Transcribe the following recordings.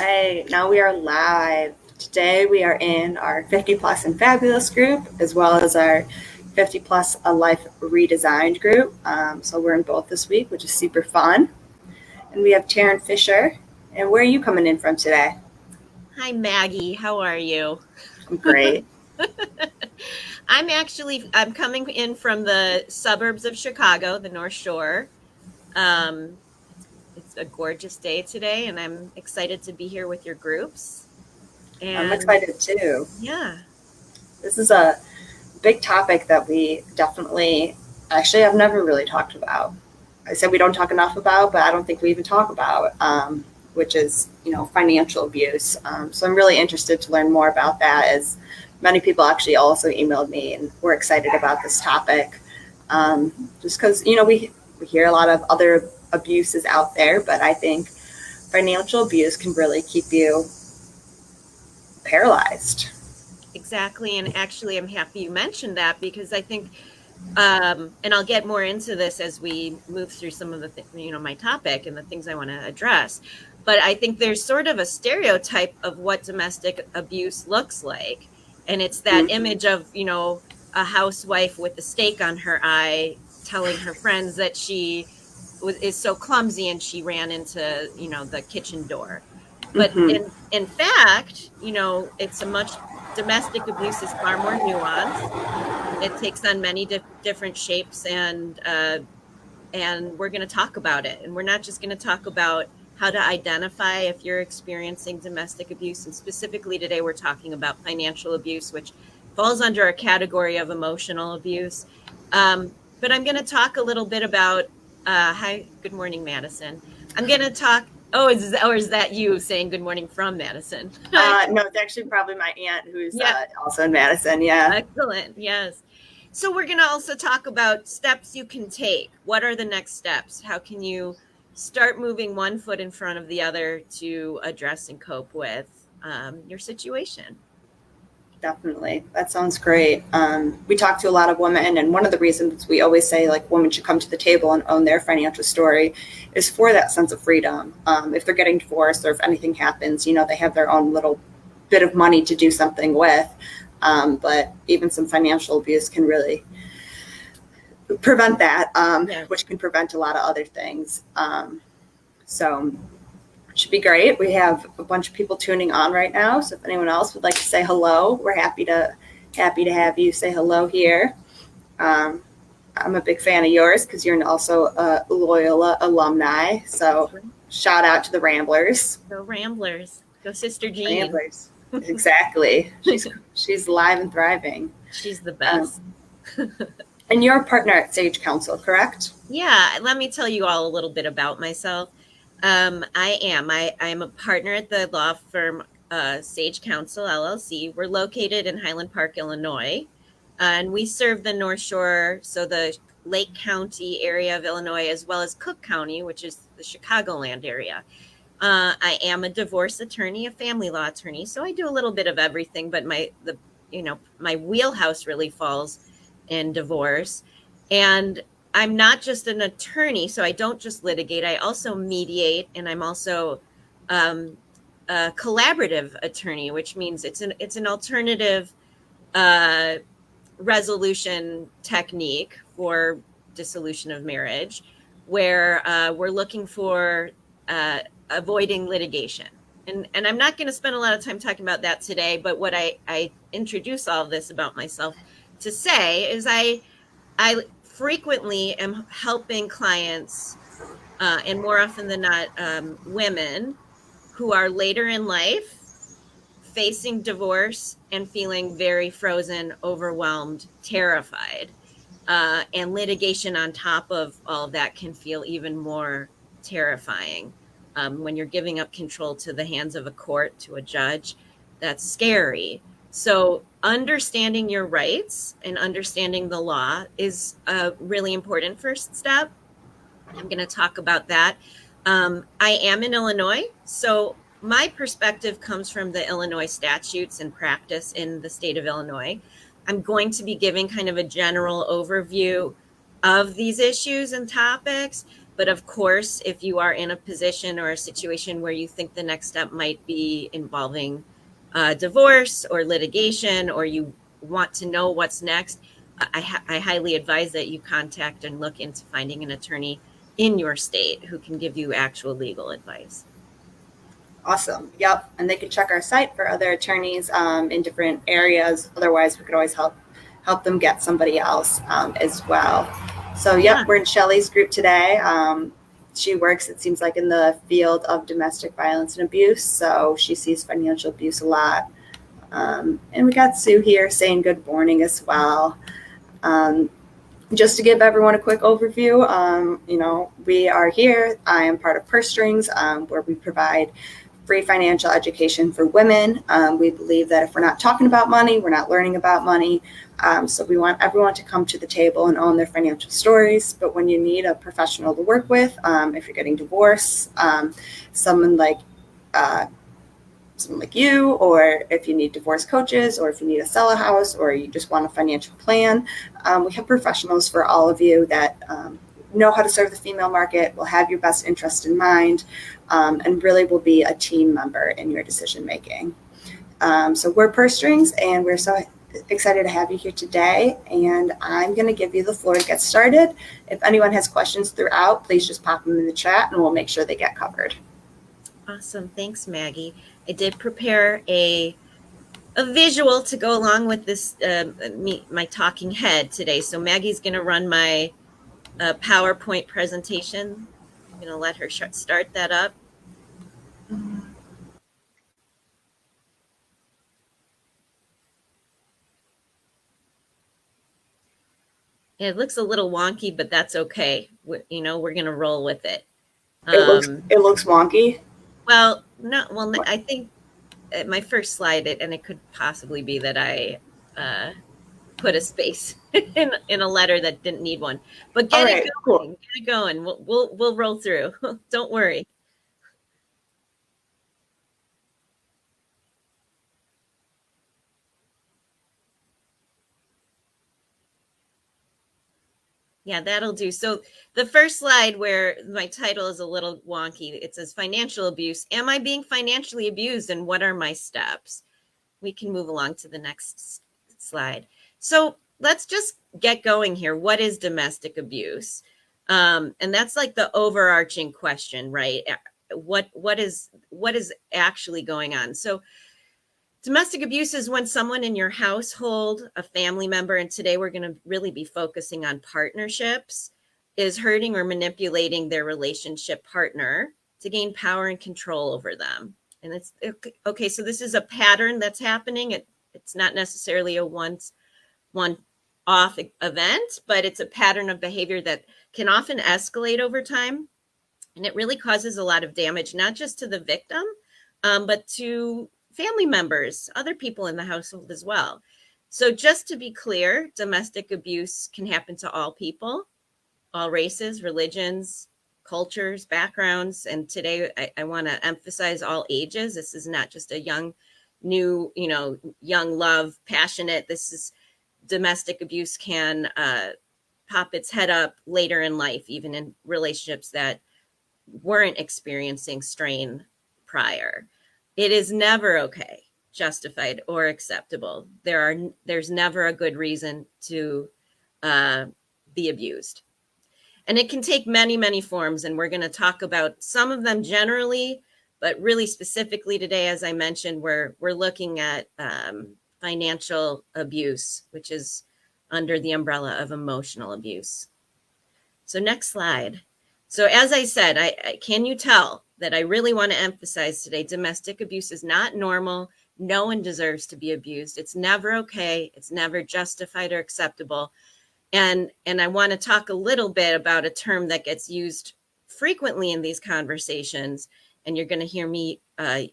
right, now we are live. Today we are in our 50 Plus and Fabulous group, as well as our 50 Plus A Life Redesigned group. So we're in both this week, which is super fun. And we have Taryn Fisher. And where are you coming in from today? Hi, Maggie. How are you? I'm great. I'm coming in from the suburbs of Chicago, the North Shore. Um, it's a gorgeous day today, and I'm excited to be here with your groups. I'm And excited too. yeah, This is a big topic that we definitely, actually, I've never really talked about. I said we don't talk enough about, but I don't think we even talk about, which is, financial abuse. So I'm really interested to learn more about that, as many people actually also emailed me and were excited about this topic. Just because, we hear a lot of other abuses out there, but I think financial abuse can really keep you paralyzed. exactly. And actually, I'm happy you mentioned that because I think, and I'll get more into this as we move through some of my topic and the things I want to address. But I think there's sort of a stereotype of what domestic abuse looks like. And it's that Mm-hmm. image of, a housewife with a stake on her eye telling her friends that she is so clumsy and she ran into, the kitchen door. But Mm-hmm. in fact, it's a much domestic abuse is far more nuanced. It takes on many different shapes, and we're going to talk about it. And we're not just going to talk about how to identify if you're experiencing domestic abuse. And specifically today, we're talking about financial abuse, which falls under a category of emotional abuse. But I'm going to talk a little bit about. Hi, good morning, Madison. I'm going to talk. Oh, is that you saying good morning from Madison? No, it's actually probably my aunt who's Yeah, also in Madison. Yeah, excellent. Yes. So we're going to also talk about steps you can take. What are the next steps? How can you start moving one foot in front of the other to address and cope with your situation? definitely. That sounds great. We talk to a lot of women, and one of the reasons we always say like women should come to the table and own their financial story is for that sense of freedom. If they're getting divorced or if anything happens, they have their own little bit of money to do something with. But even some financial abuse can really prevent that, Yeah. which can prevent a lot of other things. So should be great. We have a bunch of people tuning on right now. So if anyone else would like to say hello, we're happy to have you say hello here. Um, I'm a big fan of yours because you're also a Loyola alumni. So Right. shout out to the Ramblers. Go Ramblers. Go Sister Jean. Ramblers, exactly. She's live and thriving. She's the Um, best. and you're a partner at Sage Council, correct? Yeah, let me tell you all a little bit about myself. I'm a partner at the law firm Sage Counsel LLC. We're located in Highland Park, Illinois, and we serve the North Shore, so the Lake County area of Illinois, as well as Cook County, which is the Chicagoland area. I am a divorce attorney, a family law attorney, so I do a little bit of everything, but my wheelhouse really falls in divorce. And I'm not just an attorney, so I don't just litigate. I also mediate, and I'm also a collaborative attorney, which means it's an alternative uh, resolution technique for dissolution of marriage, where we're looking for avoiding litigation. And I'm not going to spend a lot of time talking about that today, but what I introduce all of this about myself to say is I frequently am helping clients, and more often than not, women who are later in life facing divorce and feeling very frozen, overwhelmed, terrified. And litigation on top of all of that can feel even more terrifying. When you're giving up control to the hands of a court, to a judge, that's scary. So, understanding your rights and understanding the law is a really important first step. I'm going to talk about that. I am in Illinois, so my perspective comes from the Illinois statutes and practice in the state of Illinois. I'm going to be giving kind of a general overview of these issues and topics, But of course, if you are in a position or a situation where you think the next step might be involving divorce or litigation, or you want to know what's next, I highly advise that you contact and look into finding an attorney in your state who can give you actual legal advice. Awesome. Yep. And they can check our site for other attorneys in different areas. Otherwise, we could always help them get somebody else as well. So, yep, Yeah. we're in Shelly's group today. She works, it seems like, in the field of domestic violence and abuse. So she sees financial abuse a lot. And we got Sue here saying good morning as well. Just to give everyone a quick overview, we are here. I am part of Purse Strings, where we provide free financial education for women. We believe that if we're not talking about money, we're not learning about money. So we want everyone to come to the table and own their financial stories. But when you need a professional to work with, if you're getting divorced, someone like you, or if you need divorce coaches, or if you need to sell a house, or you just want a financial plan, we have professionals for all of you that know how to serve the female market, will have your best interest in mind, and really will be a team member in your decision making. So we're Purse Strings, and we're so excited to have you here today. And I'm going to give you the floor to get started. If anyone has questions throughout, please just pop them in the chat, and we'll make sure they get covered. Awesome. Thanks, Maggie. I did prepare a visual to go along with this, my talking head today. So Maggie's going to run my PowerPoint presentation. I'm going to let her start that up. It looks a little wonky, but that's okay. We're going to roll with it. It looks wonky. Well, no. Well, I think my first slide, and it could possibly be that I put a space in a letter that didn't need one. But get it going. Cool. Get it going. We'll roll through. Don't worry. Yeah, that'll do. So the first slide, where my title is a little wonky, it says financial abuse. Am I being financially abused, and what are my steps? We can move along to the next slide. So let's just get going here. What is domestic abuse? And that's like the overarching question, right? What is actually going on? So domestic abuse is when someone in your household, a family member, and today we're going to really be focusing on partnerships, is hurting or manipulating their relationship partner to gain power and control over them. And it's okay. So this is a pattern that's happening. It's not necessarily a one-off event, but it's a pattern of behavior that can often escalate over time. And it really causes a lot of damage, not just to the victim, but to family members, other people in the household as well. So just to be clear, domestic abuse can happen to all people, all races, religions, cultures, backgrounds. And today I want to emphasize all ages. This is not just a young love, passionate. This is domestic abuse can pop its head up later in life, even in relationships that weren't experiencing strain prior. It is never okay, justified, or acceptable. There's never a good reason to be abused. And it can take many, many forms, and we're going to talk about some of them generally, but really specifically today, as I mentioned, we're looking at financial abuse, which is under the umbrella of emotional abuse. So next slide. So as I said, can you tell that I really want to emphasize today, domestic abuse is not normal. No one deserves to be abused. It's never okay. It's never justified or acceptable. And I want to talk a little bit about a term that gets used frequently in these conversations, and you're going to hear me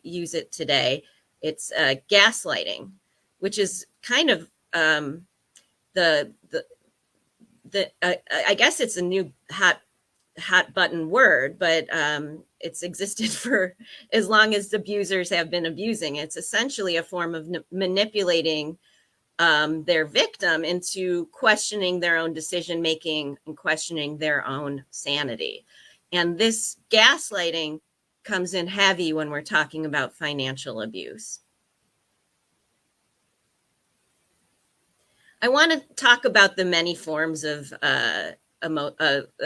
use it today. It's gaslighting, which is kind of I guess it's a new hot button word, but it's existed for as long as abusers have been abusing. It's essentially a form of manipulating their victim into questioning their own decision making and questioning their own sanity. And this gaslighting comes in heavy when we're talking about financial abuse. I want to talk about the many forms of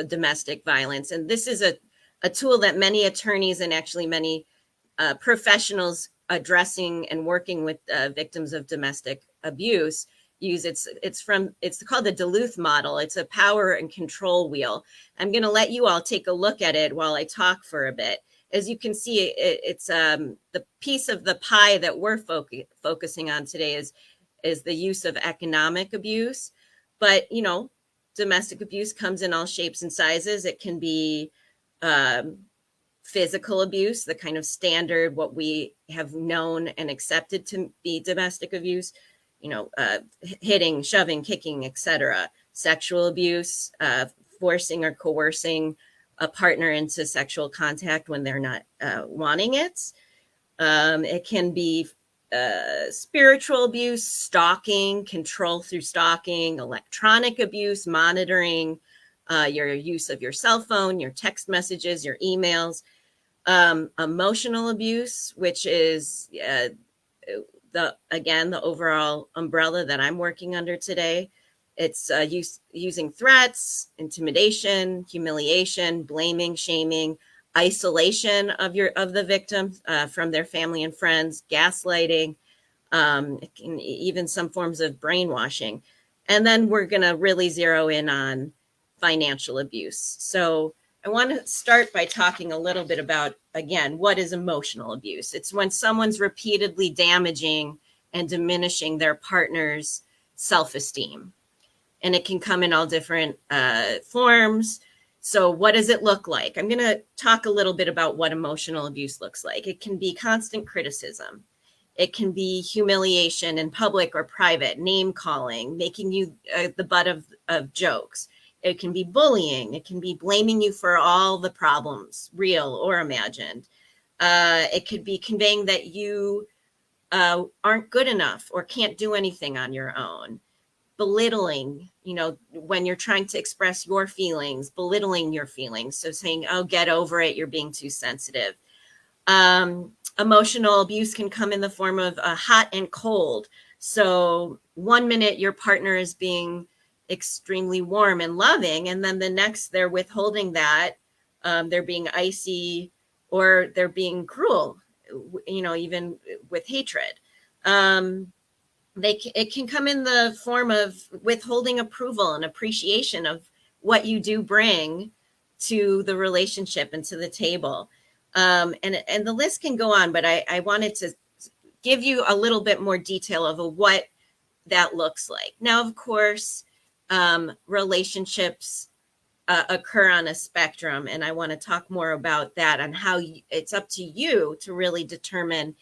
domestic violence. And this is a tool that many attorneys and actually many professionals addressing and working with victims of domestic abuse use. It's called the Duluth model. It's a power and control wheel. I'm going to let you all take a look at it while I talk for a bit. As you can see, it's the piece of the pie that we're focusing on today is the use of economic abuse. But, domestic abuse comes in all shapes and sizes. It can be physical abuse, the kind of standard, what we have known and accepted to be domestic abuse, hitting, shoving, kicking, etc. Sexual abuse, forcing or coercing a partner into sexual contact when they're not wanting it. It can be spiritual abuse, stalking, control through stalking, electronic abuse, monitoring, your use of your cell phone, your text messages, your emails, emotional abuse, which is the overall umbrella that I'm working under today. It's using threats, intimidation, humiliation, blaming, shaming, isolation of the victim from their family and friends, gaslighting, even some forms of brainwashing. And then we're going to really zero in on financial abuse. So I want to start by talking a little bit about, again, what is emotional abuse? It's when someone's repeatedly damaging and diminishing their partner's self-esteem. And it can come in all different forms. So what does it look like? I'm going to talk a little bit about what emotional abuse looks like. It can be constant criticism. It can be humiliation in public or private, name calling, making you the butt of jokes. It can be bullying. It can be blaming you for all the problems, real or imagined. It could be conveying that you aren't good enough or can't do anything on your own. Belittling, when you're trying to express your feelings, belittling your feelings. So saying, oh, get over it, you're being too sensitive. Emotional abuse can come in the form of hot and cold. So 1 minute your partner is being extremely warm and loving, and then the next they're withholding that. They're being icy or they're being cruel, even with hatred. It can come in the form of withholding approval and appreciation of what you do bring to the relationship and to the table. And the list can go on, but I wanted to give you a little bit more detail of what that looks like. Now, of course, relationships occur on a spectrum, and I want to talk more about that and how it's up to you to really determine,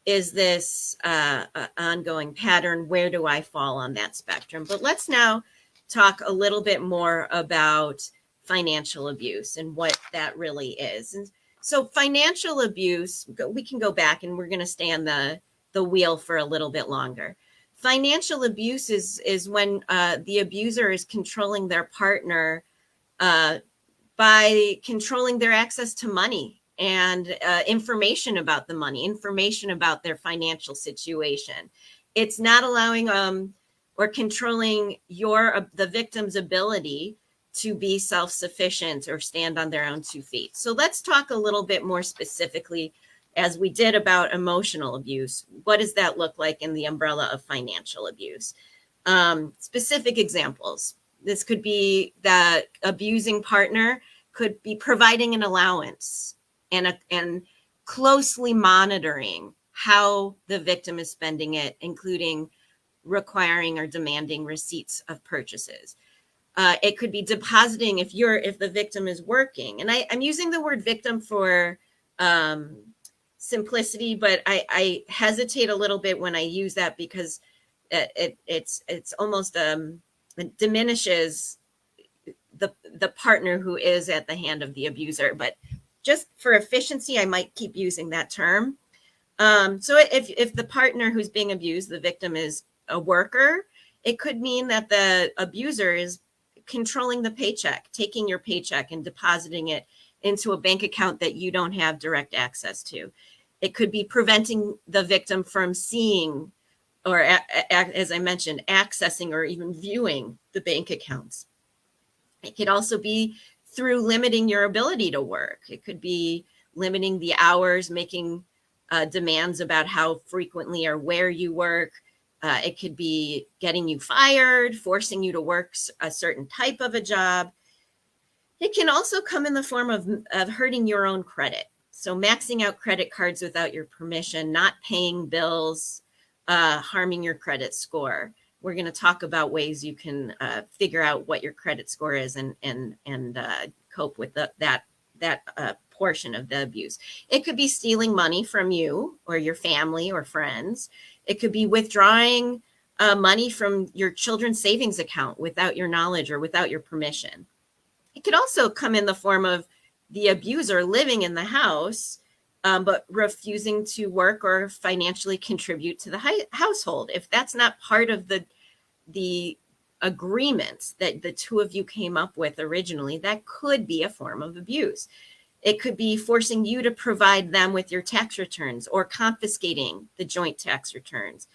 is this an ongoing pattern? Where do I fall on that spectrum? But let's now talk a little bit more about financial abuse and what that really is. And so financial abuse, we can go back and we're going to stay on the wheel for a little bit longer. Financial abuse is when the abuser is controlling their partner by controlling their access to money and information about the money, information about their financial situation. It's not allowing or controlling the victim's ability to be self-sufficient or stand on their own 2 feet. So let's talk a little bit more specifically, as we did about emotional abuse. What does that look like in the umbrella of financial abuse? Specific examples. This could be that abusing partner could be providing an allowance and closely monitoring how the victim is spending it, including requiring or demanding receipts of purchases. It could be depositing if the victim is working. And I'm using the word victim for simplicity, but I hesitate a little bit when I use that because it's almost it diminishes the partner who is at the hand of the abuser. But just for efficiency, I might keep using that term. So if the partner who's being abused, the victim, is a worker, it could mean that the abuser is controlling the paycheck, taking your paycheck and depositing it into a bank account that you don't have direct access to. It could be preventing the victim from seeing or, as I mentioned, accessing or even viewing the bank accounts. It could also be through limiting your ability to work. It could be limiting the hours, making demands about how frequently or where you work. It could be getting you fired, forcing you to work a certain type of a job. It can also come in the form of hurting your own credit. So maxing out credit cards without your permission, not paying bills, harming your credit score. We're going to talk about ways you can figure out what your credit score is and cope with that portion of the abuse. It could be stealing money from you or your family or friends. It could be withdrawing money from your children's savings account without your knowledge or without your permission. It could also come in the form of the abuser living in the house, but refusing to work or financially contribute to the household. If that's not part of the agreement that the two of you came up with originally, that could be a form of abuse. It could be forcing you to provide them with your tax returns or confiscating the joint tax returns.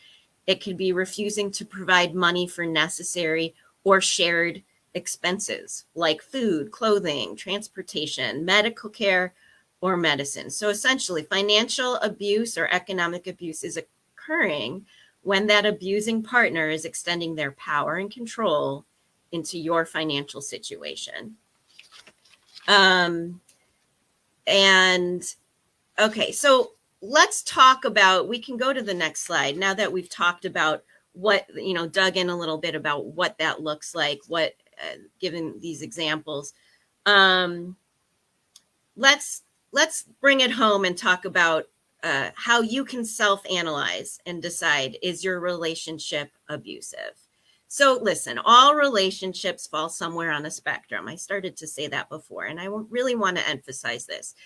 It could be refusing to provide money for necessary or shared expenses like food, clothing, transportation, medical care, or medicine. So essentially, financial abuse or economic abuse is occurring when that abusing partner is extending their power and control into your financial situation. And okay, so let's talk about, we can go to the next slide now that we've talked about what, dug in a little bit about what that looks like, what, given these examples. Let's bring it home and talk about how you can self-analyze and decide, is your relationship abusive? So listen, all relationships fall somewhere on a spectrum. I started to say that before, and I really want to emphasize this.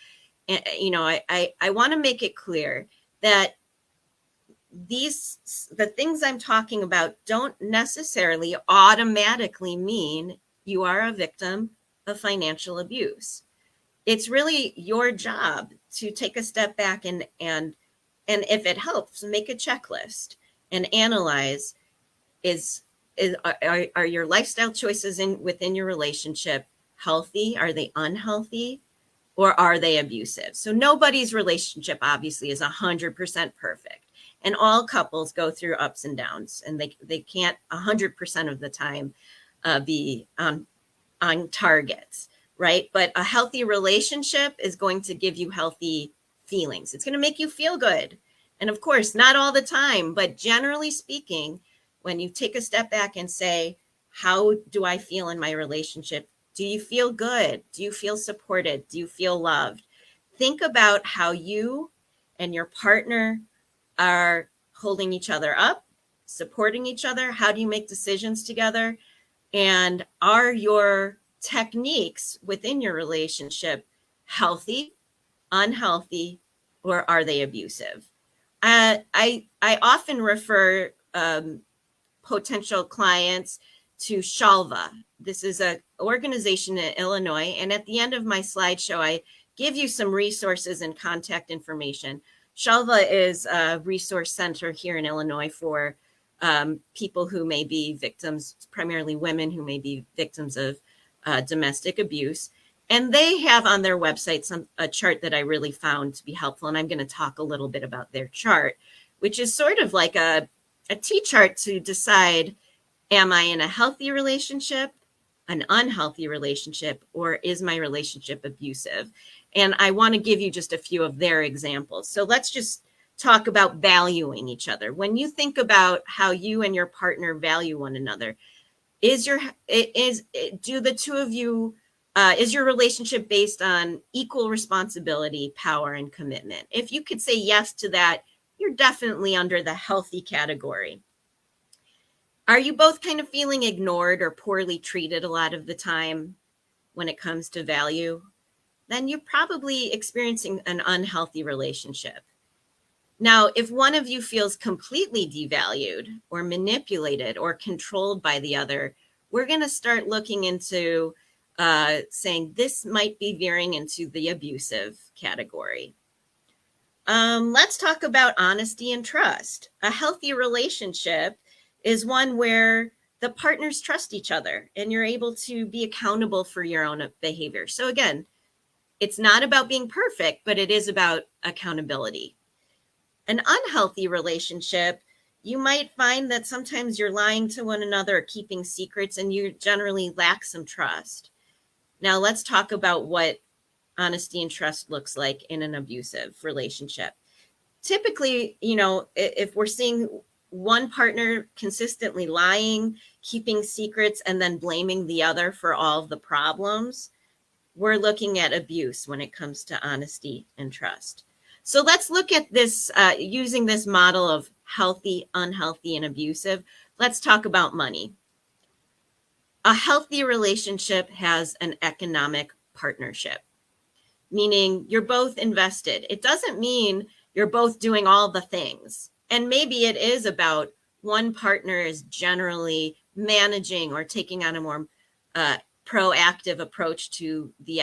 And, I want to make it clear that the things I'm talking about don't necessarily automatically mean you are a victim of financial abuse. It's really your job to take a step back and if it helps, make a checklist and analyze, are your lifestyle choices within your relationship healthy? Are they unhealthy? Or are they abusive? So nobody's relationship obviously is 100% perfect. And all couples go through ups and downs, and they can't 100% of the time be on target, right? But a healthy relationship is going to give you healthy feelings. It's going to make you feel good. And of course, not all the time, but generally speaking, when you take a step back and say, how do I feel in my relationship? Do you feel good? Do you feel supported? Do you feel loved? Think about how you and your partner are holding each other up, supporting each other. How do you make decisions together? And are your techniques within your relationship healthy, unhealthy, or are they abusive? I often refer potential clients to Shalva. This is an organization in Illinois. And at the end of my slideshow, I give you some resources and contact information. Shalva is a resource center here in Illinois for people who may be victims, primarily women who may be victims of domestic abuse. And they have on their website a chart that I really found to be helpful. And I'm going to talk a little bit about their chart, which is sort of like a T-chart to decide, am I in a healthy relationship, an unhealthy relationship, or is my relationship abusive? And I want to give you just a few of their examples. So let's just talk about valuing each other. When you think about how you and your partner value one another, is your relationship based on equal responsibility, power, and commitment? If you could say yes to that, you're definitely under the healthy category. Are you both kind of feeling ignored or poorly treated a lot of the time when it comes to value? Then you're probably experiencing an unhealthy relationship. Now, if one of you feels completely devalued or manipulated or controlled by the other, we're going to start looking into saying this might be veering into the abusive category. Let's talk about honesty and trust. A healthy relationship is one where the partners trust each other and you're able to be accountable for your own behavior. So again, it's not about being perfect, but it is about accountability. An unhealthy relationship, you might find that sometimes you're lying to one another or keeping secrets, and you generally lack some trust. Now let's talk about what honesty and trust looks like in an abusive relationship. Typically, if we're seeing one partner consistently lying, keeping secrets, and then blaming the other for all of the problems, we're looking at abuse when it comes to honesty and trust. So let's look at this using this model of healthy, unhealthy, and abusive. Let's talk about money. A healthy relationship has an economic partnership, meaning you're both invested. It doesn't mean you're both doing all the things. And maybe it is about one partner is generally managing or taking on a more proactive approach to the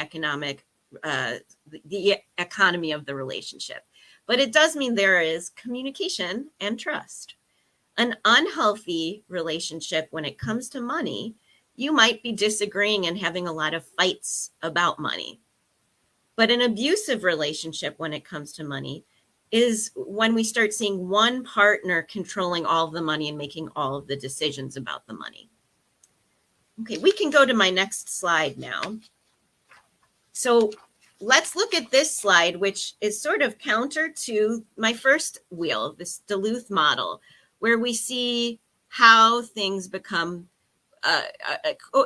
the economy of the relationship. But it does mean there is communication and trust. An unhealthy relationship when it comes to money, you might be disagreeing and having a lot of fights about money. But an abusive relationship when it comes to money is when we start seeing one partner controlling all of the money and making all of the decisions about the money. Okay, we can go to my next slide now. So let's look at this slide, which is sort of counter to my first wheel, this Duluth model, where we see how things become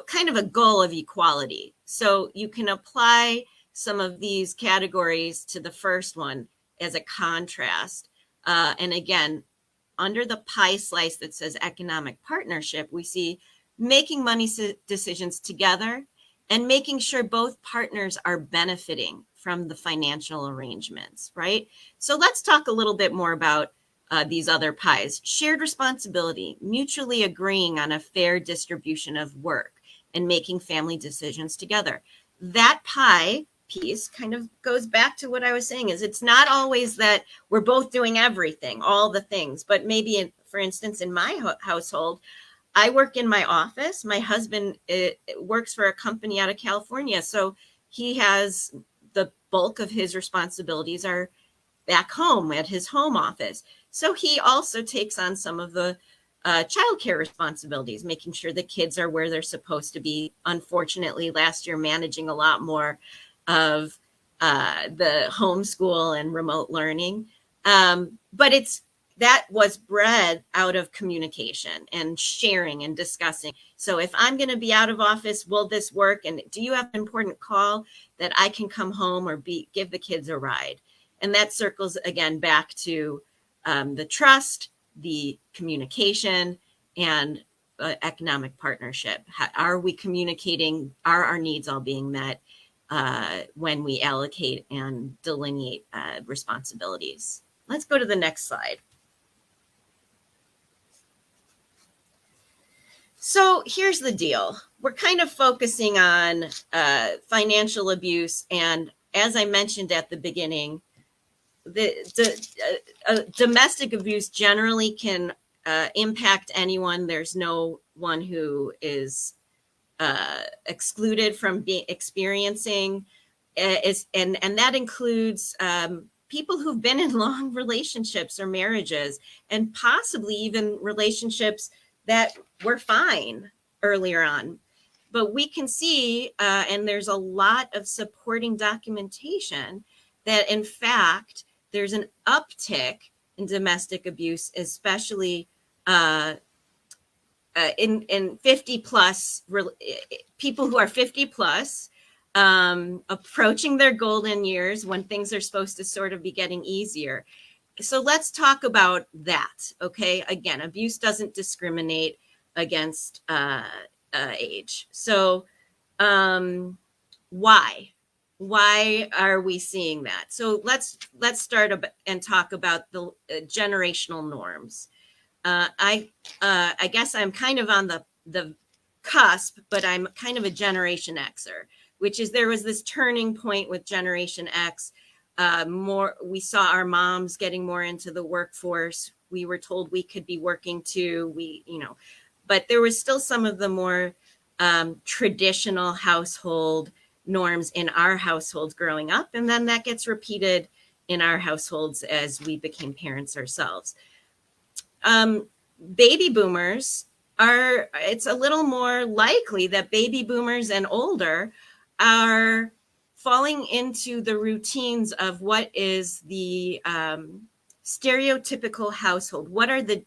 kind of a goal of equality. So you can apply some of these categories to the first one as a contrast. And again, under the pie slice that says economic partnership, we see making money decisions together and making sure both partners are benefiting from the financial arrangements, right? So let's talk a little bit more about these other pies. Shared responsibility, mutually agreeing on a fair distribution of work and making family decisions together. That pie piece kind of goes back to what I was saying, is it's not always that we're both doing everything, all the things, but maybe, for instance, in my household, I work in my office. My husband works for a company out of California. So he has the bulk of his responsibilities are back home at his home office. So he also takes on some of the childcare responsibilities, making sure the kids are where they're supposed to be. Unfortunately, last year, managing a lot more of the homeschool and remote learning. But that was bred out of communication and sharing and discussing. So if I'm going to be out of office, will this work? And do you have an important call that I can come home or give the kids a ride? And that circles again back to the trust, the communication, and economic partnership. Are we communicating? Are our needs all being met when we allocate and delineate responsibilities? Let's go to the next slide. So here's the deal. We're kind of focusing on financial abuse. And as I mentioned at the beginning, domestic abuse generally can impact anyone. There's no one who is excluded from experiencing and that includes people who've been in long relationships or marriages, and possibly even relationships that were fine earlier on. But we can see, and there's a lot of supporting documentation, that in fact, there's an uptick in domestic abuse, especially in 50 plus people who are 50 plus, approaching their golden years when things are supposed to sort of be getting easier. So let's talk about that. Okay. Again, abuse doesn't discriminate against age. So why are we seeing that? So let's start and talk about the generational norms. I guess I'm kind of on the cusp, but I'm kind of a Generation Xer, which is there was this turning point with Generation X. We saw our moms getting more into the workforce. We were told we could be working too. But there was still some of the more traditional household norms in our households growing up. And then that gets repeated in our households as we became parents ourselves. Baby boomers it's a little more likely that baby boomers and older are falling into the routines of what is the stereotypical household. What are the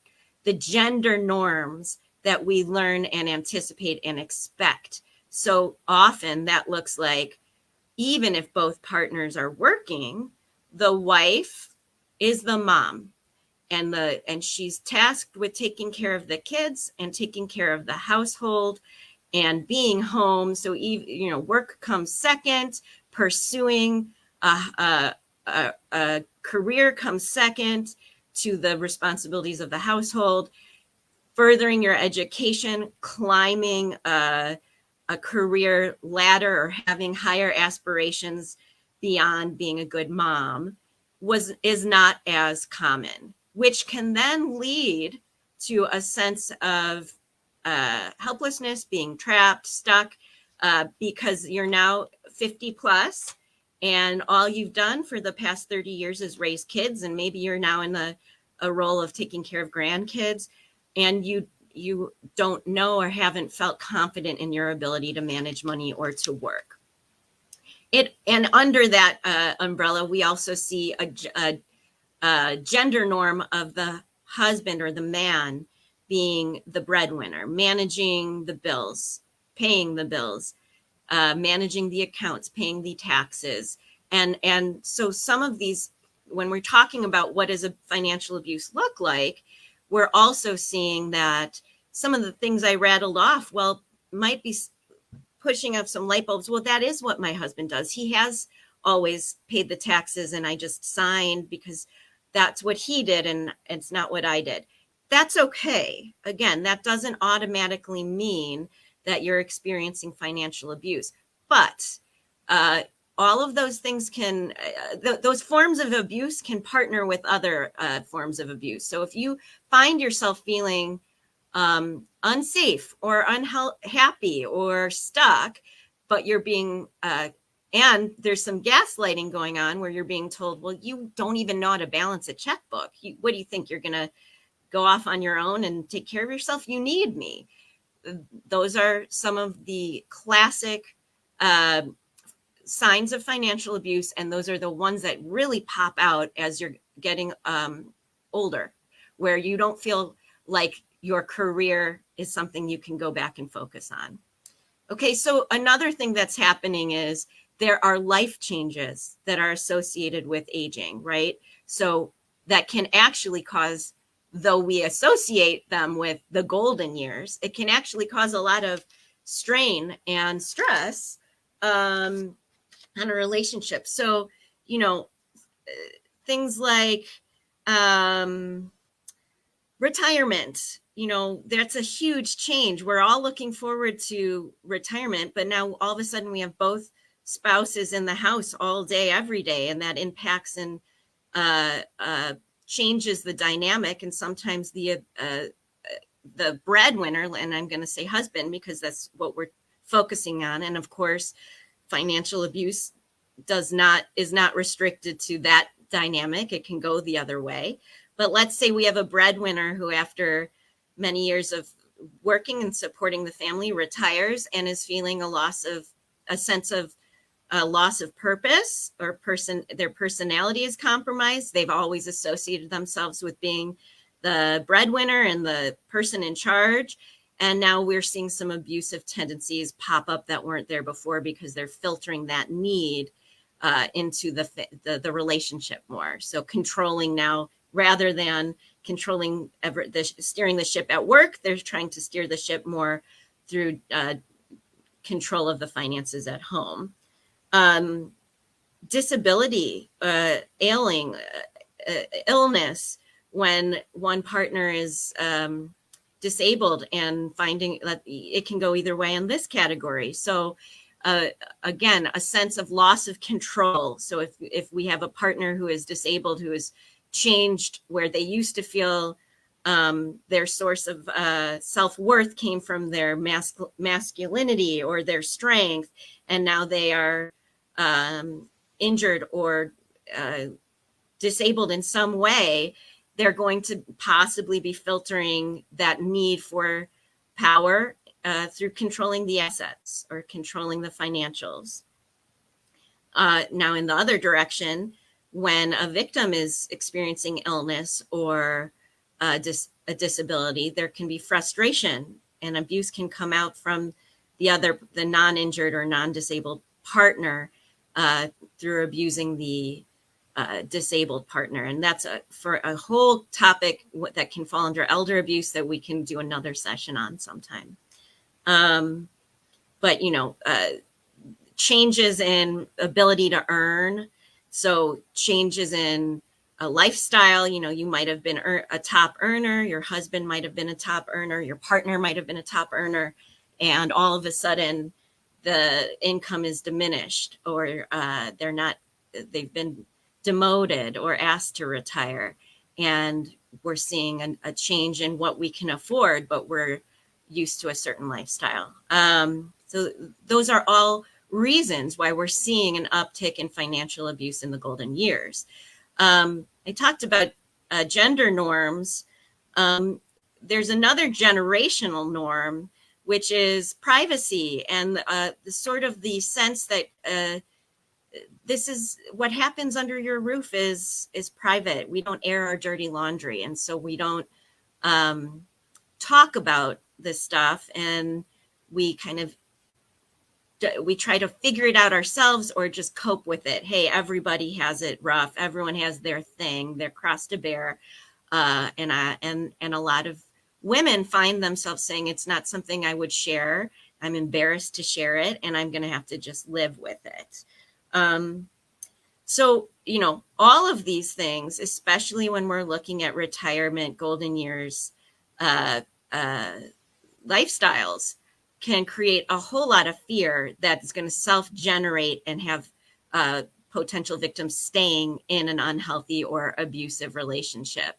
gender norms that we learn and anticipate and expect? So often that looks like, even if both partners are working, the wife is the mom, and she's tasked with taking care of the kids and taking care of the household and being home. So work comes second, pursuing a career comes second to the responsibilities of the household, furthering your education, climbing a career ladder, or having higher aspirations beyond being a good mom is not as common, which can then lead to a sense of helplessness, being trapped, stuck, because you're now 50 plus, and all you've done for the past 30 years is raise kids, and maybe you're now in a role of taking care of grandkids, and you don't know or haven't felt confident in your ability to manage money or to work. And under that umbrella, we also see a gender norm of the husband or the man being the breadwinner, managing the bills, paying the bills, managing the accounts, paying the taxes. And so some of these, when we're talking about what does a financial abuse look like, we're also seeing that some of the things I rattled off, might be pushing up some light bulbs. Well, that is what my husband does. He has always paid the taxes, and I just signed because that's what he did, and it's not what I did. That's okay. Again, that doesn't automatically mean that you're experiencing financial abuse. But all of those things those forms of abuse can partner with other forms of abuse. So if you find yourself feeling unsafe or unhappy or stuck, but you're being, and there's some gaslighting going on where you're being told, well, you don't even know how to balance a checkbook. What do you think? You're going to go off on your own and take care of yourself? You need me. Those are some of the classic signs of financial abuse. And those are the ones that really pop out as you're getting older, where you don't feel like your career is something you can go back and focus on. Okay, so another thing that's happening is there are life changes that are associated with aging, right? So that can actually cause, though we associate them with the golden years, it can actually cause a lot of strain and stress on a relationship. So, things like retirement, that's a huge change. We're all looking forward to retirement, but now all of a sudden we have both spouses in the house all day, every day, and that impacts and changes the dynamic. And sometimes the breadwinner, and I'm going to say husband because that's what we're focusing on. And of course, financial abuse is not restricted to that dynamic. It can go the other way. But let's say we have a breadwinner who, after many years of working and supporting the family, retires and is feeling a sense of loss of purpose, or their personality is compromised. They've always associated themselves with being the breadwinner and the person in charge. And now we're seeing some abusive tendencies pop up that weren't there before because they're filtering that need into the relationship more. So controlling now, rather than controlling steering the ship at work, they're trying to steer the ship more through control of the finances at home. Disability, illness, when one partner is disabled and finding that it can go either way in this category. So again, a sense of loss of control. So if we have a partner who is disabled, who has changed, where they used to feel their source of self-worth came from their masculinity or their strength, and now they are injured or disabled in some way, they're going to possibly be filtering that need for power through controlling the assets or controlling the financials. Now, in the other direction, when a victim is experiencing illness or a disability, there can be frustration, and abuse can come out from the non-injured or non-disabled partner through abusing the disabled partner. And that's for a whole topic that can fall under elder abuse that we can do another session on sometime. But, changes in ability to earn. So changes in a lifestyle, you might have been a top earner, your husband might have been a top earner, your partner might have been a top earner, and all of a sudden the income is diminished, or they've been demoted or asked to retire. And we're seeing a change in what we can afford, but we're used to a certain lifestyle. So those are all reasons why we're seeing an uptick in financial abuse in the golden years. I talked about gender norms. There's another generational norm, which is privacy, and the sense that this is what happens under your roof is private. We don't air our dirty laundry, and so we don't talk about this stuff, and we try to figure it out ourselves or just cope with it. Hey, everybody has it rough. Everyone has their thing, their cross to bear. And a lot of women find themselves saying, it's not something I would share. I'm embarrassed to share it, and I'm going to have to just live with it. So, all of these things, especially when we're looking at retirement, golden years, lifestyles, can create a whole lot of fear that is going to self-generate and have potential victims staying in an unhealthy or abusive relationship.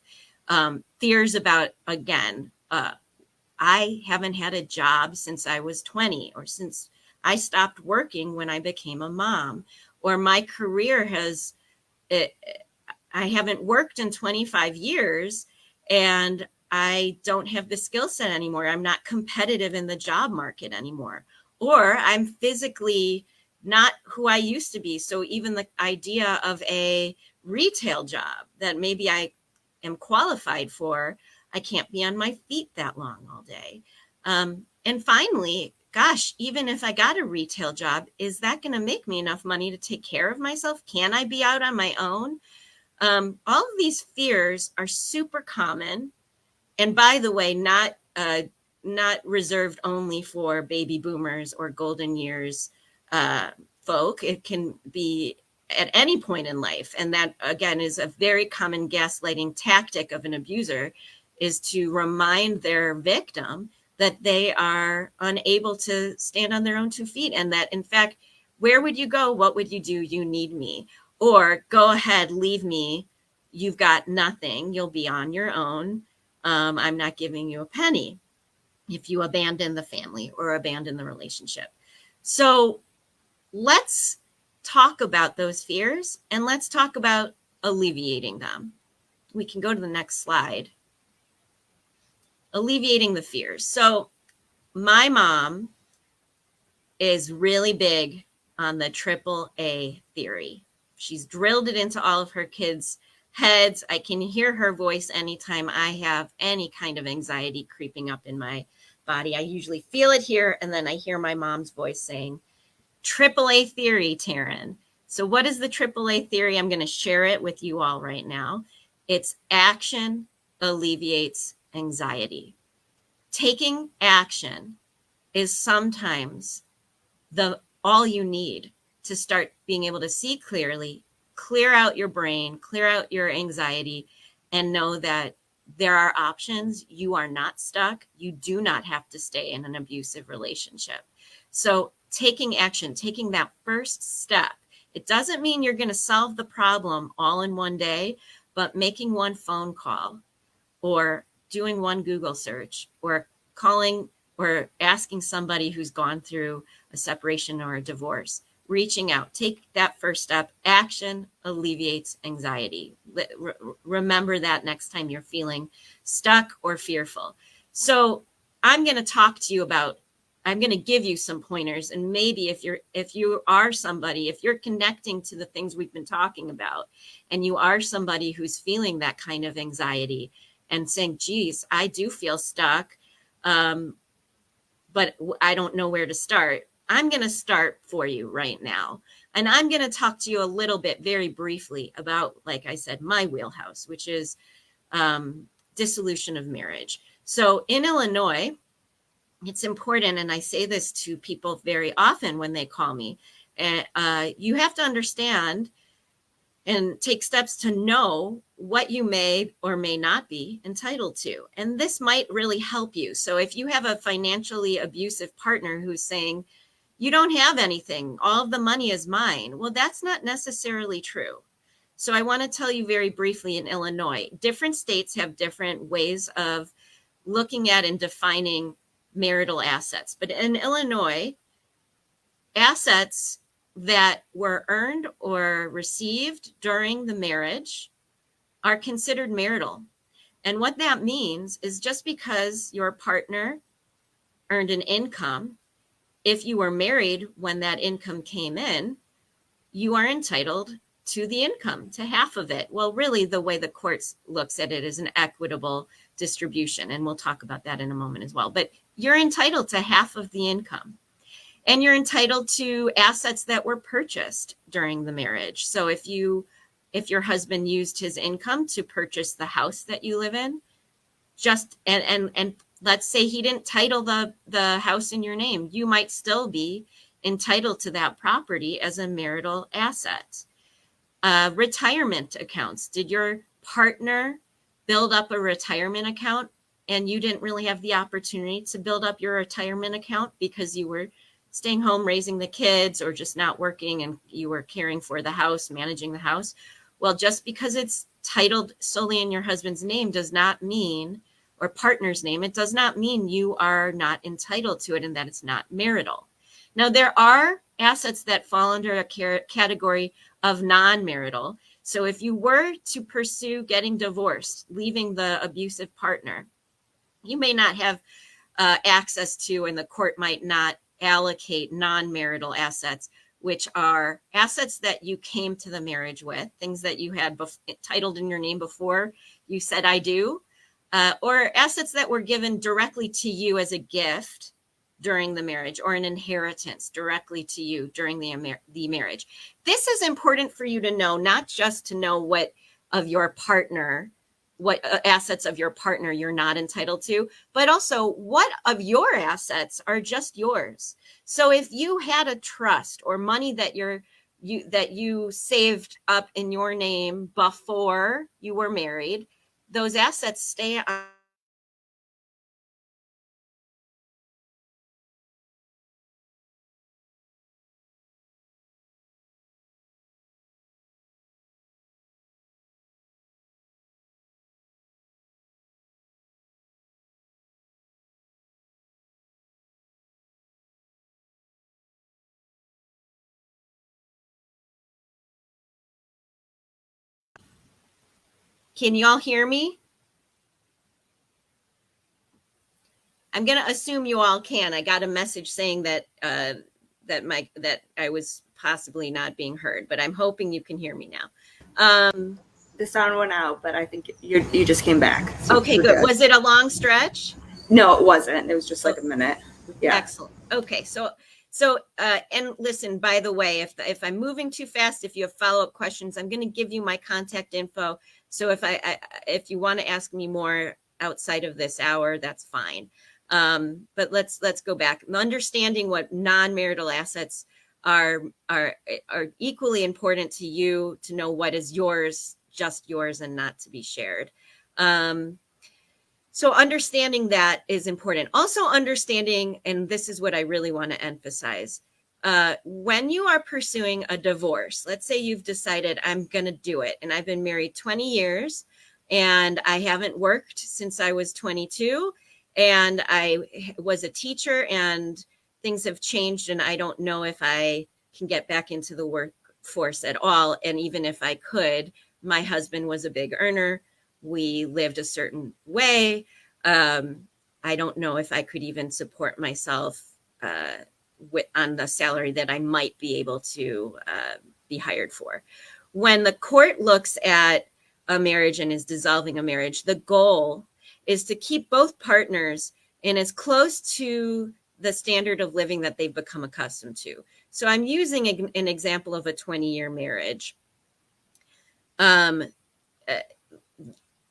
Fears about, again, I haven't had a job since I was 20, or since I stopped working when I became a mom, or my career I haven't worked in 25 years and I don't have the skill set anymore. I'm not competitive in the job market anymore, or I'm physically not who I used to be. So even the idea of a retail job that maybe I am qualified for, I can't be on my feet that long all day. And finally, gosh, even if I got a retail job, is that going to make me enough money to take care of myself? Can I be out on my own? All of these fears are super common. And by the way, not reserved only for baby boomers or golden years folk. It can be at any point in life. And that, again, is a very common gaslighting tactic of an abuser, is to remind their victim that they are unable to stand on their own 2 feet. And that, in fact, where would you go? What would you do? You need me. Or go ahead, leave me. You've got nothing. You'll be on your own. I'm not giving you a penny if you abandon the family or abandon the relationship. So let's talk about those fears, and let's talk about alleviating them. We can go to the next slide. Alleviating the fears. So my mom is really big on the AAA theory. She's drilled it into all of her kids' heads. I can hear her voice anytime I have any kind of anxiety creeping up in my body. I usually feel it here, and then I hear my mom's voice saying, AAA theory, Taryn. So what is the AAA theory? I'm going to share it with you all right now. It's action alleviates anxiety. Taking action is sometimes all you need to start being able to see clearly, clear out your brain, clear out your anxiety, and know that there are options. You are not stuck. You do not have to stay in an abusive relationship. So taking action, taking that first step, it doesn't mean you're going to solve the problem all in one day, but making one phone call or doing one Google search or calling or asking somebody who's gone through a separation or a divorce, reaching out, take that first step. Action alleviates anxiety. Remember that next time you're feeling stuck or fearful. So I'm going to talk to you about, I'm going to give you some pointers, and maybe if you are somebody, if you're connecting to the things we've been talking about, and you are somebody who's feeling that kind of anxiety and saying, geez, I do feel stuck, but I don't know where to start. I'm going to start for you right now. And I'm going to talk to you a little bit, very briefly, about, like I said, my wheelhouse, which is dissolution of marriage. So in Illinois, it's important, and I say this to people very often when they call me, you have to understand and take steps to know what you may or may not be entitled to. And this might really help you. So if you have a financially abusive partner who's saying, you don't have anything, all of the money is mine, well, that's not necessarily true. So I want to tell you very briefly, in Illinois, different states have different ways of looking at and defining marital assets. But in Illinois, assets that were earned or received during the marriage are considered marital. And what that means is, just because your partner earned an income, if you were married when that income came in, you are entitled to the income, to half of it. Well, really, the way the courts looks at it is an equitable distribution, and we'll talk about that in a moment as well. But you're entitled to half of the income. And you're entitled to assets that were purchased during the marriage. So if your husband used his income to purchase the house that you live in, and let's say he didn't title the house in your name, you might still be entitled to that property as a marital asset. Retirement accounts. Did your partner build up a retirement account and you didn't really have the opportunity to build up your retirement account because you were staying home raising the kids or just not working and you were caring for the house, managing the house? Well, just because it's titled solely in your husband's name does not mean, or partner's name, it does not mean you are not entitled to it and that it's not marital. Now, there are assets that fall under a category of non-marital. So if you were to pursue getting divorced, leaving the abusive partner, you may not have access to, and the court might not allocate non-marital assets, which are assets that you came to the marriage with, things that you had titled in your name before you said I do, or assets that were given directly to you as a gift during the marriage, or an inheritance directly to you during the marriage. This is important for you to know, not just to know what assets of your partner you're not entitled to, but also what of your assets are just yours. So if you had a trust or money that you saved up in your name before you were married, those assets stay on. Can you all hear me? I'm going to assume you all can. I got a message saying that that I was possibly not being heard, but I'm hoping you can hear me now. The sound went out, but I think you just came back. So okay, good. Was it a long stretch? No, it wasn't. It was just like a minute. Yeah. Excellent. Okay, so and listen, by the way, if I'm moving too fast, if you have follow-up questions, I'm going to give you my contact info. So if you want to ask me more outside of this hour, that's fine. But let's go back. Understanding what non-marital assets are equally important to you to know what is yours, just yours, and not to be shared. So understanding that is important. Also understanding, and this is what I really want to emphasize, when you are pursuing a divorce, let's say you've decided I'm going to do it, and I've been married 20 years and I haven't worked since I was 22, and I was a teacher, and things have changed, and I don't know if I can get back into the workforce at all. And even if I could, my husband was a big earner. We lived a certain way. I don't know if I could even support myself on the salary that I might be able to be hired for. When the court looks at a marriage and is dissolving a marriage, the goal is to keep both partners in as close to the standard of living that they've become accustomed to. So I'm using an example of a 20-year marriage.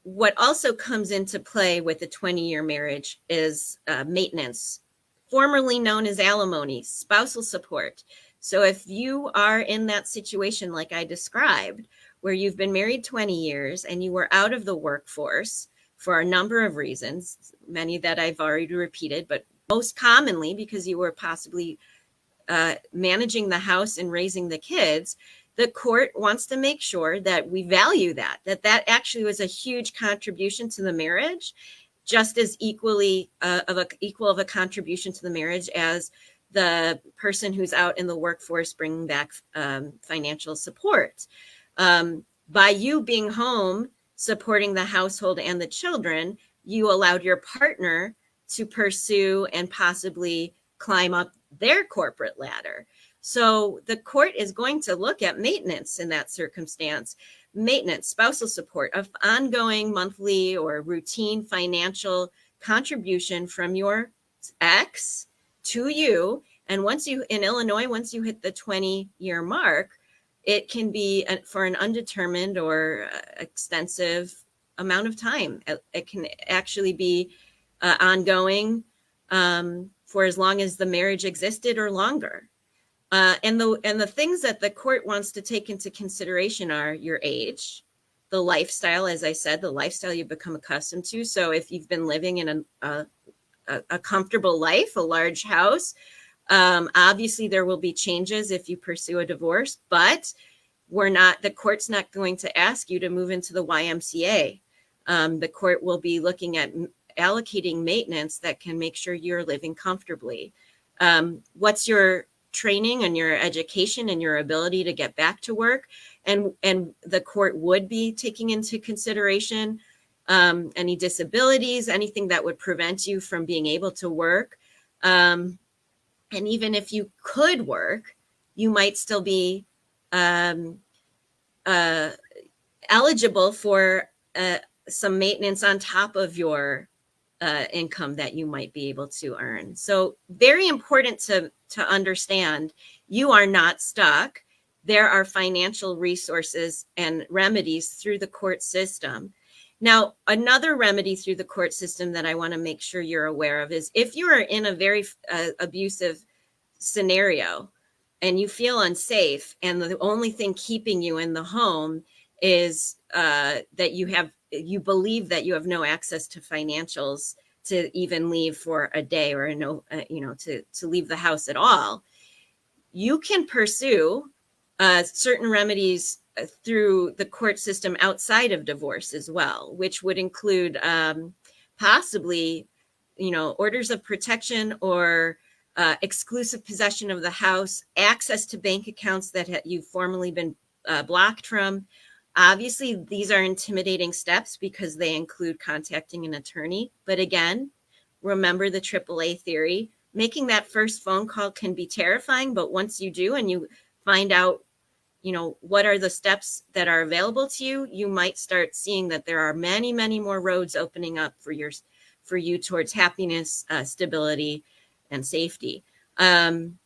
What also comes into play with a 20-year marriage is maintenance, formerly known as alimony, spousal support. So if you are in that situation like I described, where you've been married 20 years and you were out of the workforce for a number of reasons, many that I've already repeated, but most commonly because you were possibly managing the house and raising the kids, the court wants to make sure that we value that actually was a huge contribution to the marriage, just as equal of a contribution to the marriage as the person who's out in the workforce bringing back financial support. By you being home, supporting the household and the children, you allowed your partner to pursue and possibly climb up their corporate ladder. So the court is going to look at maintenance in that circumstance. Maintenance, spousal support, of ongoing monthly or routine financial contribution from your ex to you. And in Illinois, once you hit the 20-year mark, it can be for an undetermined or extensive amount of time. It can actually be ongoing for as long as the marriage existed or longer. And the things that the court wants to take into consideration are your age, the lifestyle, as I said, the lifestyle you've become accustomed to. So if you've been living in a comfortable life, a large house, obviously there will be changes if you pursue a divorce, but the court's not going to ask you to move into the YMCA. The court will be looking at allocating maintenance that can make sure you're living comfortably. What's your training and your education and your ability to get back to work? And the court would be taking into consideration any disabilities, anything that would prevent you from being able to work. And even if you could work, you might still be eligible for some maintenance on top of your income that you might be able to earn. So very important to understand, you are not stuck. There are financial resources and remedies through the court system. Now, another remedy through the court system that I want to make sure you're aware of is if you are in a very abusive scenario and you feel unsafe, and the only thing keeping you in the home is that you believe that you have no access to financials to even leave for a day or to leave the house at all, you can pursue certain remedies through the court system outside of divorce as well, which would include possibly, orders of protection or exclusive possession of the house, access to bank accounts that you've formerly been blocked from. Obviously, these are intimidating steps because they include contacting an attorney. But again, remember the AAA theory. Making that first phone call can be terrifying, but once you do and you find out, what are the steps that are available to you, you might start seeing that there are many, many more roads opening up for you towards happiness, stability, and safety. And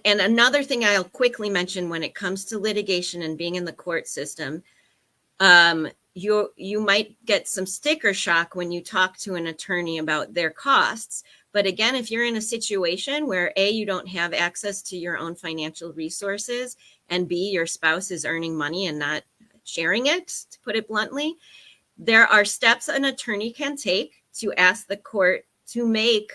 another thing I'll quickly mention when it comes to litigation and being in the court system, you might get some sticker shock when you talk to an attorney about their costs. But again, if you're in a situation where A, you don't have access to your own financial resources, and B, your spouse is earning money and not sharing it, to put it bluntly, There are steps an attorney can take to ask the court to make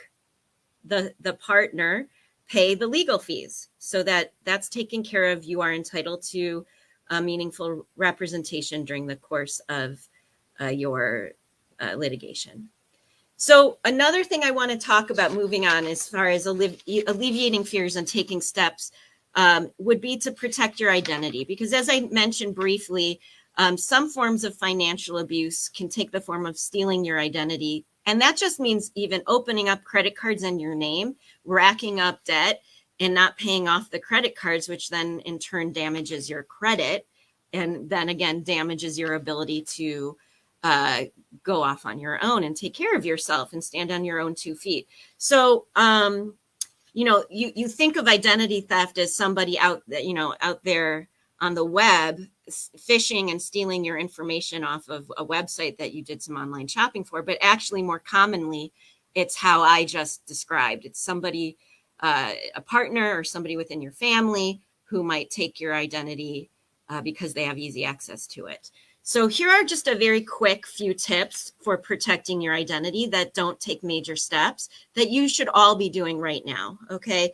the partner pay the legal fees, so that that's taken care of. You are entitled to a meaningful representation during the course of your litigation. So another thing I want to talk about moving on as far as alleviating fears and taking steps would be to protect your identity. Because as I mentioned briefly, some forms of financial abuse can take the form of stealing your identity. And that just means even opening up credit cards in your name, racking up debt, and not paying off the credit cards, which then in turn damages your credit, and then again damages your ability to go off on your own and take care of yourself and stand on your own 2 feet. So, you think of identity theft as somebody out there on the web phishing and stealing your information off of a website that you did some online shopping for. But actually, more commonly, it's how I just described. It's somebody, a partner or somebody within your family who might take your identity because they have easy access to it. So here are just a very quick few tips for protecting your identity that don't take major steps that you should all be doing right now, okay?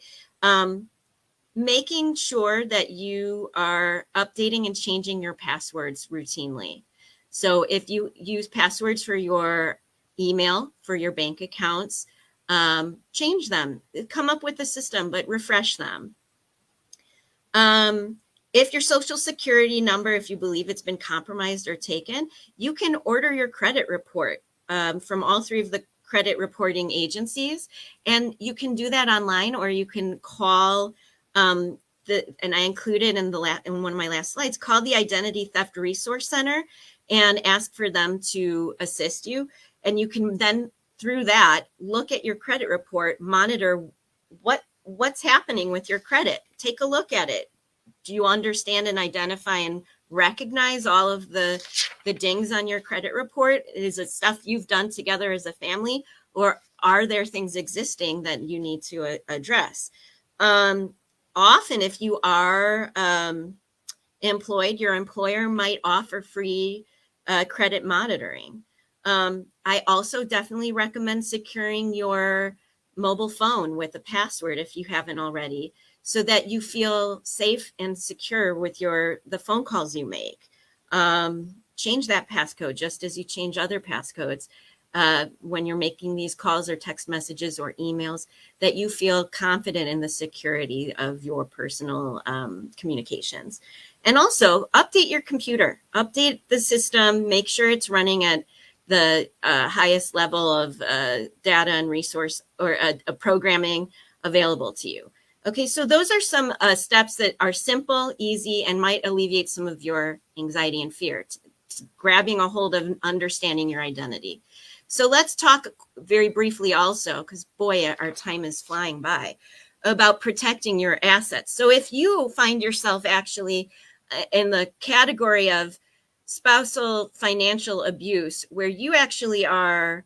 Making sure that you are updating and changing your passwords routinely. So if you use passwords for your email, for your bank accounts, change them. Come up with a system, but refresh them. If your social security number, if you believe it's been compromised or taken, you can order your credit report from all 3 of the credit reporting agencies. And you can do that online, or you can call and I included in one of my last slides, call the Identity Theft Resource Center and ask for them to assist you. And you can then, through that, look at your credit report, monitor what's happening with your credit. Take a look at it. Do you understand and identify and recognize all of the dings on your credit report? Is it stuff you've done together as a family, or are there things existing that you need to address? Often, if you are employed, your employer might offer free credit monitoring. I also definitely recommend securing your mobile phone with a password if you haven't already, so that you feel safe and secure with the phone calls you make. Change that passcode just as you change other passcodes when you're making these calls or text messages or emails, that you feel confident in the security of your personal communications. And also update your computer, update the system, make sure it's running at the highest level of data and resource or programming available to you. Okay, so those are some steps that are simple, easy, and might alleviate some of your anxiety and fear, grabbing a hold of understanding your identity. So let's talk very briefly also, because boy, our time is flying by, about protecting your assets. So if you find yourself actually in the category of spousal financial abuse, where you actually are,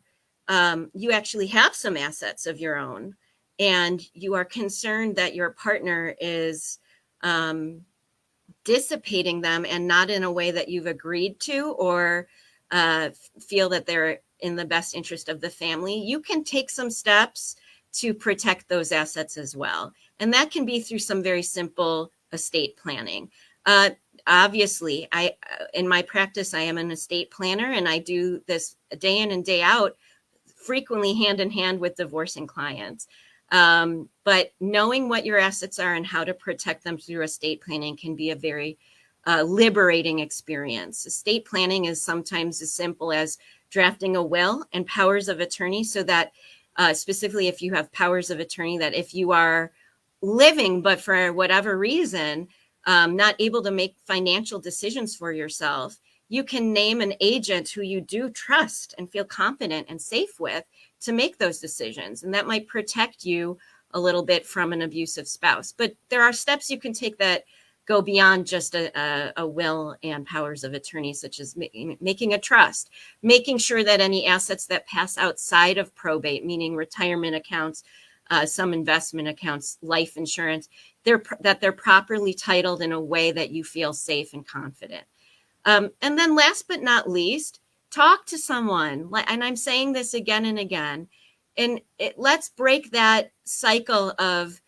you actually have some assets of your own, and you are concerned that your partner is dissipating them, and not in a way that you've agreed to, or feel that they're in the best interest of the family, you can take some steps to protect those assets as well. And that can be through some very simple estate planning. Obviously, in my practice, I am an estate planner, and I do this day in and day out, frequently hand in hand with divorcing clients. But knowing what your assets are and how to protect them through estate planning can be a very liberating experience. Estate planning is sometimes as simple as drafting a will and powers of attorney, so that specifically if you have powers of attorney, that if you are living but for whatever reason not able to make financial decisions for yourself, you can name an agent who you do trust and feel confident and safe with to make those decisions. And that might protect you a little bit from an abusive spouse. But there are steps you can take that go beyond just a will and powers of attorney, such as making a trust, making sure that any assets that pass outside of probate, meaning retirement accounts, some investment accounts, life insurance, that they're properly titled in a way that you feel safe and confident. And then last but not least, talk to someone. And I'm saying this again and again. And let's break that cycle of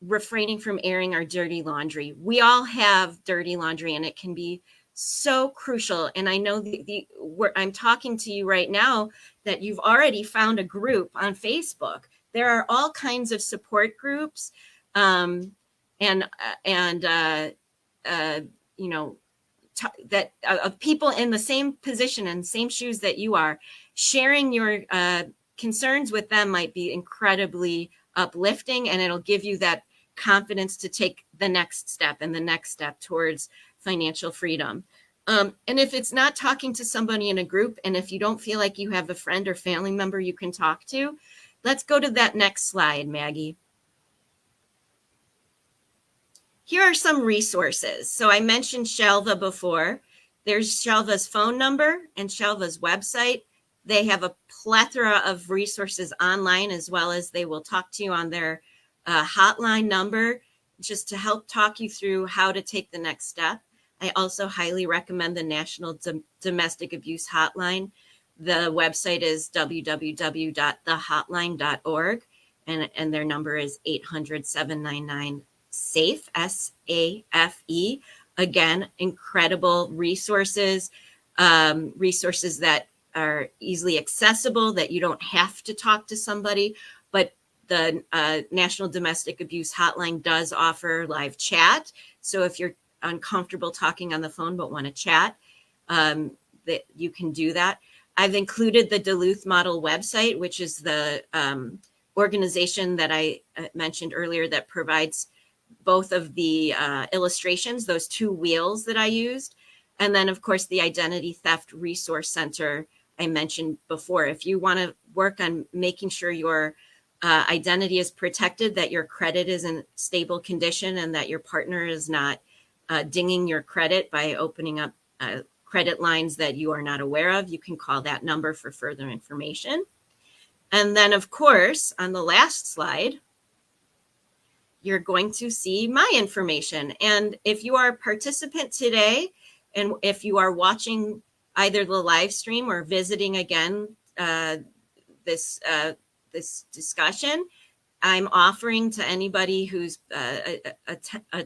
refraining from airing our dirty laundry. We all have dirty laundry, and it can be so crucial. And I know I'm talking to you right now that you've already found a group on Facebook. There are all kinds of support groups, and you know, that of people in the same position and same shoes that you are. Sharing your concerns with them might be incredibly uplifting, and it'll give you that confidence to take the next step and the next step towards financial freedom. And if it's not talking to somebody in a group, and if you don't feel like you have a friend or family member you can talk to, let's go to that next slide, Maggie. Here are some resources. So I mentioned Shelva before. There's Shelva's phone number and Shelva's website. They have a plethora of resources online, as well as they will talk to you on their hotline number, just to help talk you through how to take the next step. I also highly recommend the National Domestic Abuse Hotline. The website is www.thehotline.org, and their number is 800-799-SAFE, SAFE. Again, incredible resources, resources that are easily accessible, that you don't have to talk to somebody. But the National Domestic Abuse Hotline does offer live chat. So if you're uncomfortable talking on the phone but want to chat, that you can do that. I've included the Duluth Model website, which is the organization that I mentioned earlier that provides both of the illustrations, those two wheels that I used. And then, of course, the Identity Theft Resource Center I mentioned before. If you want to work on making sure your identity is protected, that your credit is in stable condition, and that your partner is not dinging your credit by opening up credit lines that you are not aware of, you can call that number for further information. And then, of course, on the last slide, you're going to see my information. And if you are a participant today, and if you are watching either the live stream or visiting again this discussion, I'm offering to anybody who's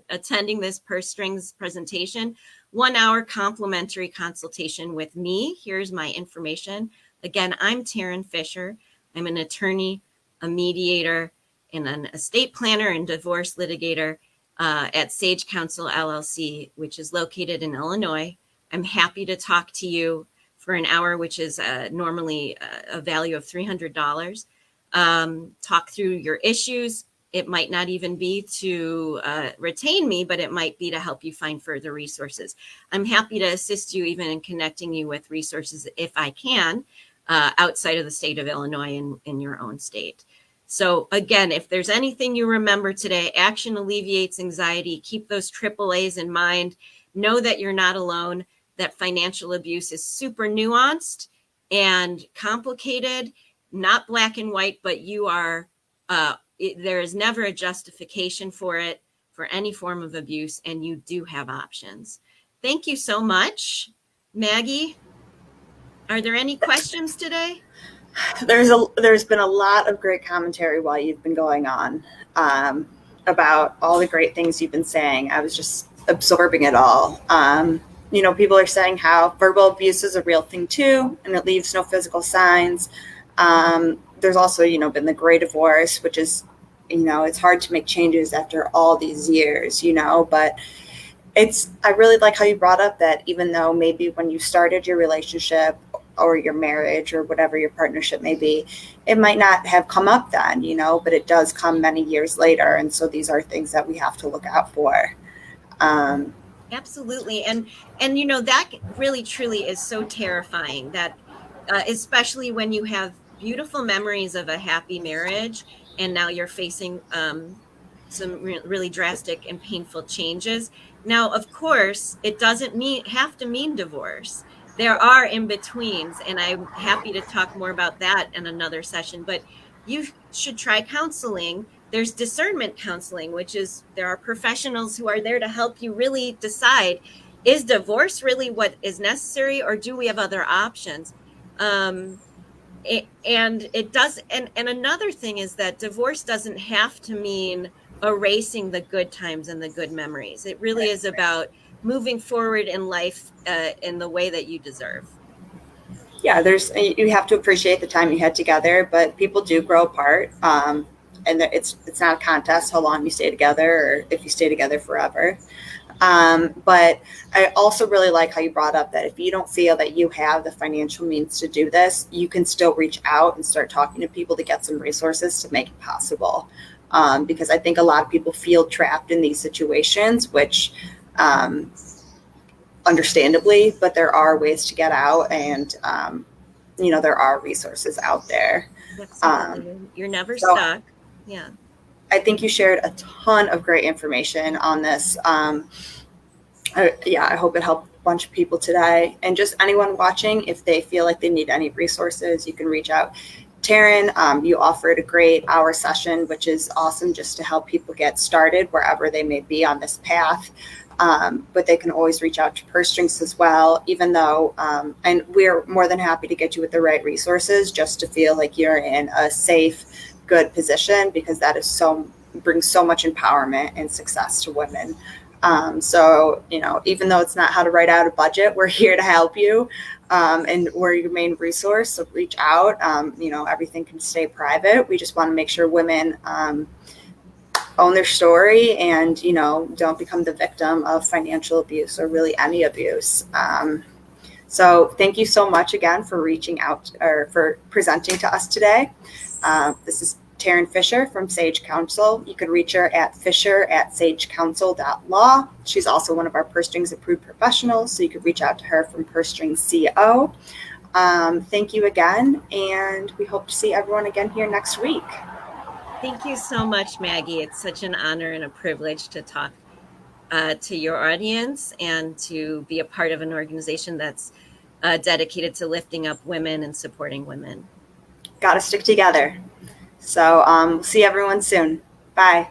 attending this purse strings presentation 1 hour complimentary consultation with me. Here's my information. Again, I'm Taryn Fisher. I'm an attorney, a mediator, and an estate planner and divorce litigator at Sage Counsel LLC, which is located in Illinois. I'm happy to talk to you for an hour, which is normally a value of $300. Talk through your issues. It might not even be to retain me, but it might be to help you find further resources. I'm happy to assist you even in connecting you with resources, if I can, outside of the state of Illinois in your own state. So again, if there's anything you remember today, action alleviates anxiety. Keep those AAAs in mind. Know that you're not alone, that financial abuse is super nuanced and complicated, not black and white, but you are, there is never a justification for it, for any form of abuse, and you do have options. Thank you so much. Maggie, are there any questions today? There's been a lot of great commentary while you've been going on about all the great things you've been saying. I was just absorbing it all. People are saying how verbal abuse is a real thing too, and it leaves no physical signs. There's also, been the gray divorce, which is, it's hard to make changes after all these years, but I really like how you brought up that even though maybe when you started your relationship or your marriage or whatever your partnership may be, it might not have come up then, but it does come many years later. And so these are things that we have to look out for. Absolutely. And that really truly is so terrifying, that especially when you have beautiful memories of a happy marriage and now you're facing some really drastic and painful changes. Now, of course, it doesn't have to mean divorce. There are in-betweens, and I'm happy to talk more about that in another session, but you should try counseling. There's discernment counseling, which is there are professionals who are there to help you really decide, is divorce really what is necessary, or do we have other options? And it does, and another thing is that divorce doesn't have to mean erasing the good times and the good memories. It really is about moving forward in life in the way that you deserve. Yeah, you have to appreciate the time you had together, but people do grow apart. And it's not a contest how long you stay together or if you stay together forever. But I also really like how you brought up that if you don't feel that you have the financial means to do this, you can still reach out and start talking to people to get some resources to make it possible. Because I think a lot of people feel trapped in these situations, which understandably, but there are ways to get out, and there are resources out there. Absolutely. You're never So stuck. Yeah. I think you shared a ton of great information on this. I hope it helped a bunch of people today. And just anyone watching, if they feel like they need any resources, you can reach out. Taryn, you offered a great hour session, which is awesome, just to help people get started wherever they may be on this path. But they can always reach out to Purse Strings as well, even though, and we're more than happy to get you with the right resources just to feel like you're in a safe, good position, because that is brings so much empowerment and success to women. So, even though it's not how to write out a budget, we're here to help you. And we're your main resource. So reach out. Everything can stay private. We just want to make sure women own their story and, don't become the victim of financial abuse or really any abuse. So thank you so much again for reaching out or for presenting to us today. This is Taryn Fisher from Sage Counsel. You can reach her at fisher@sagecounsel.law. She's also one of our Purse Strings approved professionals, so you could reach out to her from Purse Strings CO. Thank you again, and we hope to see everyone again here next week. Thank you so much, Maggie. It's such an honor and a privilege to talk to your audience and to be a part of an organization that's dedicated to lifting up women and supporting women. Got to stick together. So see everyone soon. Bye.